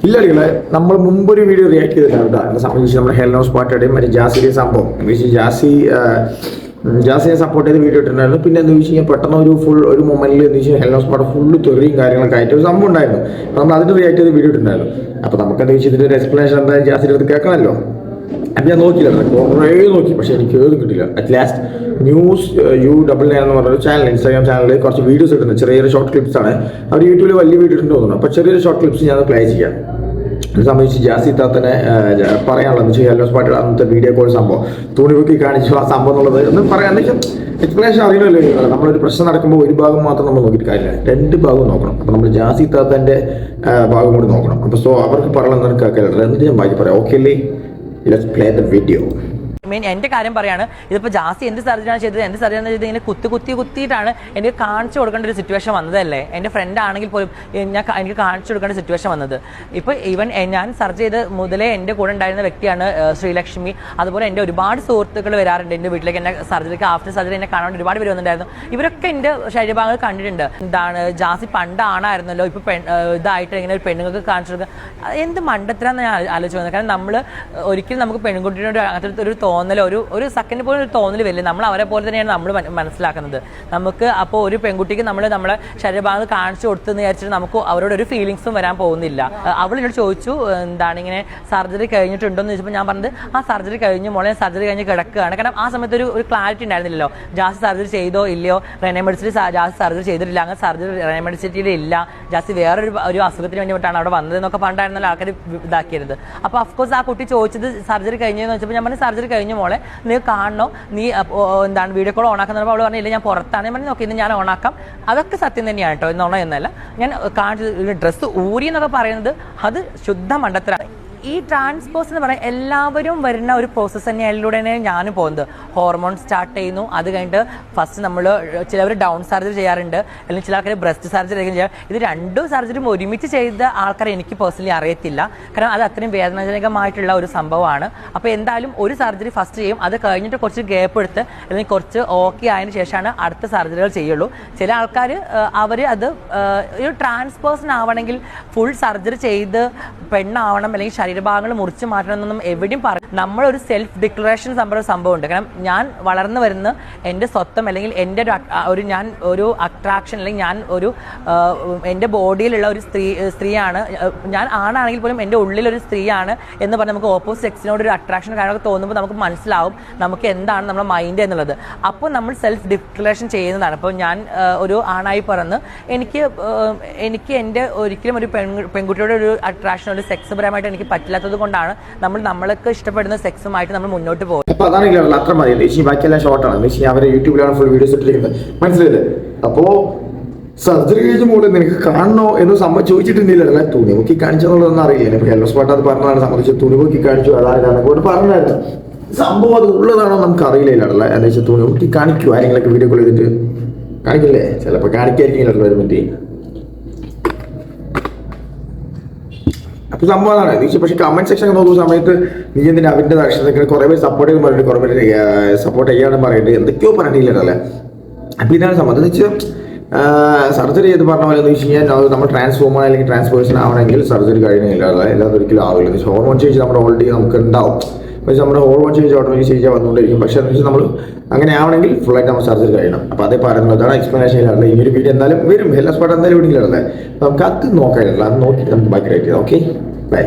ഇല്ല അടികളെ നമ്മൾ മുമ്പൊരു വീഡിയോ റിയാക്ട് ചെയ്തിട്ടുണ്ട് എന്നെ സംബന്ധിച്ച് നമ്മുടെ ഹെൽനോസ് പാട്ടയുടെയും മറ്റേ ജാസിയുടെ സംഭവം ജാസിയെ സപ്പോർട്ട് ചെയ്ത് വീഡിയോ ഇട്ടിട്ടുണ്ടായിരുന്നു. പിന്നെ എന്താ വെച്ച് കഴിഞ്ഞാൽ പെട്ടെന്ന് ഒരു മൊമെന്റിൽ എന്ന് വെച്ചാൽ ഹെൽനോസ് പാട്ട് ഫുള്ള് തെറിയും കാര്യങ്ങളൊക്കെ ആയിട്ട് ഒരു സംഭവം ഉണ്ടായിരുന്നു. നമ്മൾ അതിന് റിയാക്ട് ചെയ്ത് വീഡിയോ ഇട്ടിട്ടുണ്ടായിരുന്നു. അപ്പോൾ നമുക്ക് എന്താ വെച്ചാൽ ഇതിന്റെ ഒരു എക്സ്പ്ലനേഷൻ എന്തായാലും ജാസിയുടെ അടുത്ത് കേൾക്കണമല്ലോ. അപ്പം ഞാൻ നോക്കിയില്ല, കുറേ നോക്കി, പക്ഷെ എനിക്ക് ഏതും കിട്ടില്ല. അറ്റ് ലാസ്റ്റ് News U99 എന്ന് പറഞ്ഞൊരു ചാനൽ, ഇൻസ്റ്റാഗ്രാം ചാനലിൽ കുറച്ച് വീഡിയോസ് ഇടുന്നത്, ചെറിയൊരു ഷോർട്ട് ക്ലിപ്സ് ആണ്. അവർ യൂട്യൂബിൽ വലിയ വീഡിയോ ഇട്ടുണ്ട് തോന്നുന്നു. അപ്പോൾ ചെറിയൊരു ഷോർട്ട് ക്ലിപ്സ് ഞാൻ പ്ലേ ചെയ്യാം. ഇത് സംബന്ധിച്ച് ജാസി താത്തനെ പറയാനുള്ളത് വെച്ചാൽ ഹെൽനോസ് പാട്ടിയുടെ അന്നത്തെ വീഡിയോ കോൾ സംഭവം തുണിവെക്കി കാണിച്ചു ആ സംഭവം എന്നുള്ളത് ഒന്ന് പറയാൻ എക്സ്പ്ലനേഷൻ അറിയണമല്ലോ. നമ്മളൊരു പ്രശ്നം നടക്കുമ്പോൾ ഒരു ഭാഗം മാത്രം നമ്മൾ നോക്കിയിട്ട് കാര്യമില്ല, രണ്ട് ഭാഗവും നോക്കണം. അപ്പോൾ നമ്മൾ ജാസി താത്തൻ്റെ ഭാഗം കൂടി നോക്കണം. അപ്പോൾ അവർക്ക് പറയുന്നത് കേൾക്കലുണ്ട്, എന്നിട്ട് ഞാൻ ബാക്കി പറയാം. ഓക്കെ അല്ലേ? Let's play the video. എൻ്റെ കാര്യം പറയാണ്, ഇതിപ്പോൾ ജാസി എന്ത് സർജറിയാണ് ചെയ്തത്, എന്ത് സർജറി ചെയ്തത്, ഇങ്ങനെ കുത്തിയിട്ടാണ് എനിക്ക് കാണിച്ചു കൊടുക്കേണ്ട ഒരു സിറ്റുവേഷൻ വന്നതല്ലേ. എൻ്റെ ഫ്രണ്ട് ആണെങ്കിൽ പോലും എനിക്ക് കാണിച്ചു കൊടുക്കേണ്ട സിറ്റുവേഷൻ വന്നത്. ഇപ്പോൾ ഈവൻ ഞാൻ സർജറി ചെയ്ത് മുതലേ എൻ്റെ കൂടെ ഉണ്ടായിരുന്ന വ്യക്തിയാണ് ശ്രീലക്ഷ്മി. അതുപോലെ എൻ്റെ ഒരുപാട് സുഹൃത്തുക്കൾ വരാറുണ്ട് എൻ്റെ വീട്ടിലേക്ക്. എന്നെ സർജറിക്ക് ആഫ്റ്റർ സർജറി എന്നെ കാണാൻ ഒരുപാട് പേര് വന്നിട്ടുണ്ടായിരുന്നു. ഇവരൊക്കെ എൻ്റെ ശരീരഭാഗങ്ങൾ കണ്ടിട്ടുണ്ട്. ജാസി പണ്ടാണായിരുന്നല്ലോ, ഇപ്പോൾ ഇതായിട്ട് ഇങ്ങനെ ഒരു പെണ്ണുങ്ങൾക്ക് കാണിച്ചു കൊടുക്കുക, എന്ത് മണ്ടത്തരാന്ന് ഞാൻ ആലോചിച്ച് വന്നത്. കാരണം നമ്മൾ ഒരിക്കലും നമുക്ക് പെൺകുട്ടിയോട് അങ്ങനത്തെ ഒരു തോന്നലോ ഒരു സെക്കൻഡ് പോലും ഒരു തോന്നൽ വരില്ല. നമ്മൾ അവരെ പോലെ തന്നെയാണ് നമ്മൾ മനസ്സിലാക്കുന്നത്. നമുക്ക് അപ്പോൾ ഒരു പെൺകുട്ടിക്ക് നമ്മളെ ശരീരഭാഗങ്ങൾ കാണിച്ചു കൊടുത്തെന്ന് വിചാരിച്ചിട്ട് നമുക്ക് അവരോട് ഒരു ഫീലിങ്സും വരാൻ പോകുന്നില്ല. അവൾ എന്നോട് ചോദിച്ചു ഇങ്ങനെ സർജറി കഴിഞ്ഞിട്ടുണ്ടോ എന്ന് ചോദിച്ചപ്പോൾ ഞാൻ പറഞ്ഞത് ആ സർജറി കഴിഞ്ഞ് മോളെ സർജറി കഴിഞ്ഞ് കിടക്കുകയാണ്. കാരണം ആ സമയത്ത് ഒരു ക്ലാരിറ്റി ഉണ്ടായിരുന്നില്ലല്ലോ. ജാസി സർജറി ചെയ്തോ ഇല്ലയോ, റെനെ മെഡിസിറ്റി ജാസി സർജറി ചെയ്തിട്ടില്ല, അങ്ങനെ സർജറി റെനെ മെഡിസിറ്റിയിൽ ഇല്ല, ജാസി വേറൊരു അസുഖത്തിന് വേണ്ടിയിട്ടാണ് അവിടെ വന്നതെന്നൊക്കെ പണ്ടായിരുന്നല്ലോ ആൾക്കാർ ഇതാക്കിയത്. അപ്പോൾ അഫ്കോഴ്സ് ആ കുട്ടി ചോദിച്ചത് സർജറി കഴിഞ്ഞെന്ന് വെച്ചപ്പോൾ ഞാൻ പറഞ്ഞു സർജറി കഴിഞ്ഞ മോളെ നീ കാണണോ, നീ വീഡിയോ കോൾ ഓണാക്കുന്ന. അവൾ പറഞ്ഞില്ല ഞാൻ പുറത്താണ്. ഞാൻ പറഞ്ഞു നോക്കി ഇന്ന് ഞാൻ ഓണാക്കാം. അതൊക്കെ സത്യം തന്നെയാണ് കേട്ടോ, എന്നോണം എന്നല്ല. ഞാൻ കാണിച്ചത് ഡ്രസ്സ് ഊരി എന്നൊക്കെ പറയുന്നത് അത് ശുദ്ധ മണ്ടത്തരാണ്. ഈ ട്രാൻസ്പോസ് എന്ന് പറയുന്നത് എല്ലാവരും വരുന്ന ഒരു പ്രോസസ്സ് തന്നെയാണ് ഞാനും പോകുന്നത്. ഹോർമോൺ സ്റ്റാർട്ട് ചെയ്യുന്നു, അത് കഴിഞ്ഞിട്ട് ഫസ്റ്റ് നമ്മൾ ചിലവർ ഡൗൺ സർജറി ചെയ്യാറുണ്ട്, അല്ലെങ്കിൽ ചില ആൾക്കാർ ബ്രസ്റ്റ് സർജറി ചെയ്യാം. ഇത് രണ്ടും സർജറിയും ഒരുമിച്ച് ചെയ്ത ആൾക്കാരെ എനിക്ക് പേഴ്സണലി അറിയത്തില്ല. കാരണം അത് അത്രയും വേദനാജനകമായിട്ടുള്ള ഒരു സംഭവമാണ്. അപ്പോൾ എന്തായാലും ഒരു സർജറി ഫസ്റ്റ് ചെയ്യും, അത് കഴിഞ്ഞിട്ട് കുറച്ച് ഗ്യാപ്പ് എടുത്ത് അല്ലെങ്കിൽ കുറച്ച് ഓക്കെ ആയതിനു ശേഷമാണ് അടുത്ത സർജറികൾ ചെയ്യുള്ളൂ. ചില ആൾക്കാർ അവർ അത് ഒരു ട്രാൻസ്പേഴ്സൺ ആവണമെങ്കിൽ ഫുൾ സർജറി ചെയ്ത് പെണ്ണാവണം അല്ലെങ്കിൽ ശരീരഭാഗങ്ങൾ മുറിച്ച് മാറ്റണം എന്നൊന്നും എവിടെയും പറയും. നമ്മളൊരു സെൽഫ് ഡിക്ലറേഷൻ സംഭവമുണ്ട്. കാരണം ഞാൻ വളർന്നു വരുന്ന എൻ്റെ സ്വത്തം അല്ലെങ്കിൽ എൻ്റെ ഞാൻ ഒരു അട്രാക്ഷൻ അല്ലെങ്കിൽ ഞാൻ എൻ്റെ ബോഡിയിലുള്ള ഒരു സ്ത്രീയാണ്, ഞാൻ ആണാണെങ്കിൽ പോലും എൻ്റെ ഉള്ളിലൊരു സ്ത്രീയാണ് എന്ന് പറഞ്ഞ് നമുക്ക് ഓപ്പോസിറ്റ് സെക്സിനോട് ഒരു അട്രാക്ഷൻ കാര്യങ്ങളൊക്കെ തോന്നുമ്പോൾ നമുക്ക് മനസ്സിലാവും നമുക്ക് എന്താണ് നമ്മുടെ മൈൻഡ് എന്നുള്ളത്. അപ്പോൾ നമ്മൾ സെൽഫ് ഡിക്ലറേഷൻ ചെയ്യുന്നതാണ്. അപ്പോൾ ഞാൻ ഒരു ആണായി പറഞ്ഞ് എനിക്ക് എൻ്റെ ഒരിക്കലും ഒരു പെൺകുട്ടിയുടെ ഒരു അട്രാക്ഷൻ ഒരു സെക്സ് പരമായിട്ട് എനിക്ക് പറ്റില്ലാത്തത് കൊണ്ടാണ് നമ്മൾക്ക് ഇഷ്ടപ്പെടുന്ന സെക്സുമായിട്ട് നമ്മൾ മുന്നോട്ട് പോകും. അപ്പൊ അതാണെങ്കിലും അത്ര മതി. ബാക്കിയെല്ലാം ഷോർട്ടാണ്. അവരെ യൂട്യൂബിലാണ് ഫുൾ വീഡിയോസ് ഇട്ടിരിക്കുന്നത്, മനസ്സിലായില്ലേ? അപ്പോ സർജറി കഴിഞ്ഞ മോളെ നിനക്ക് കാണണോ എന്ന് ചോദിച്ചിട്ടുണ്ടില്ല. തുണി നോക്കി കാണിച്ചെന്നുള്ളതൊന്നും അറിയില്ല. ഇപ്പൊ ഹെൽനോസ് പാട്ട് അത് പറഞ്ഞതാണ് സംബന്ധിച്ച് തുണി നോക്കി കാണിച്ചു അതാണ് പറഞ്ഞായിരുന്നു. സംഭവം അത് ഉള്ളതാണോ നമുക്ക് അറിയില്ല. എന്താ വെച്ചാൽ തുണി നോക്കി കാണിക്കൂ, ആരെങ്കിലൊക്കെ വീഡിയോ കോൾ ചെയ്തിട്ട് കാണിക്കില്ലേ? ചിലപ്പോൾ കാണിക്കായിരിക്കും ഒരു മിനിറ്റ്. അപ്പോൾ സംഭവം അതാണ്. പക്ഷേ കമന്റ് സെക്ഷൻ നോക്കുന്ന സമയത്ത് നീ എന്തിനാ അവൻ്റെ അക്ഷരത്തിൽ കുറേ പേര് സപ്പോർട്ട് ചെയ്ത് പറഞ്ഞിട്ട് കുറേ പേര് സപ്പോർട്ട് ചെയ്യാനും പറഞ്ഞിട്ട് എന്തൊക്കെയോ പറഞ്ഞിട്ടില്ലല്ലേ. അപ്പോൾ ഇതാണ് സംഭവം. എന്ന് വെച്ചാൽ സർജറി ചെയ്ത് പറഞ്ഞ പോലെ എന്ന് വെച്ച് കഴിഞ്ഞാൽ നമ്മൾ ട്രാൻസ്ഫോമർ അല്ലെങ്കിൽ ട്രാൻസ്പേഴ്സൺ ആവണമെങ്കിൽ സർജറി കഴിയണില്ല, അല്ലാതെ ഒരിക്കലും ആവില്ല. എന്ന് വെച്ചാൽ ഹോർമോൺ ചേഞ്ച് നമ്മുടെ ഓൾറെഡി നമുക്ക് ഉണ്ടാവും. പക്ഷേ നമ്മുടെ ഹോർമോൺ ചേഞ്ച് ഓട്ടോമാറ്റിക് ചേഞ്ച് വന്നുകൊണ്ടിരിക്കും. പക്ഷേ എന്ന് വെച്ചാൽ നമ്മൾ അങ്ങനെ ആവണമെങ്കിൽ ഫുള്ളായിട്ട് നമ്മൾ സർജറി കഴിയണം. അപ്പോൾ അതേ പറയുന്നത് അതാണ് എക്സ്പ്ലനേഷൻ ഇല്ലാതെ ഈ ഒരു വീഡിയോ എന്തായാലും വരും. ഹെൽനോസ് പാട്ട് എന്തായാലും വീട്ടിലല്ലേ, നമുക്ക് അത് നോക്കാനില്ല. അത് നോക്കിയിട്ട് നമുക്ക് ബാക്കി റൈറ്റ് ചെയ്യാം. Okay, by.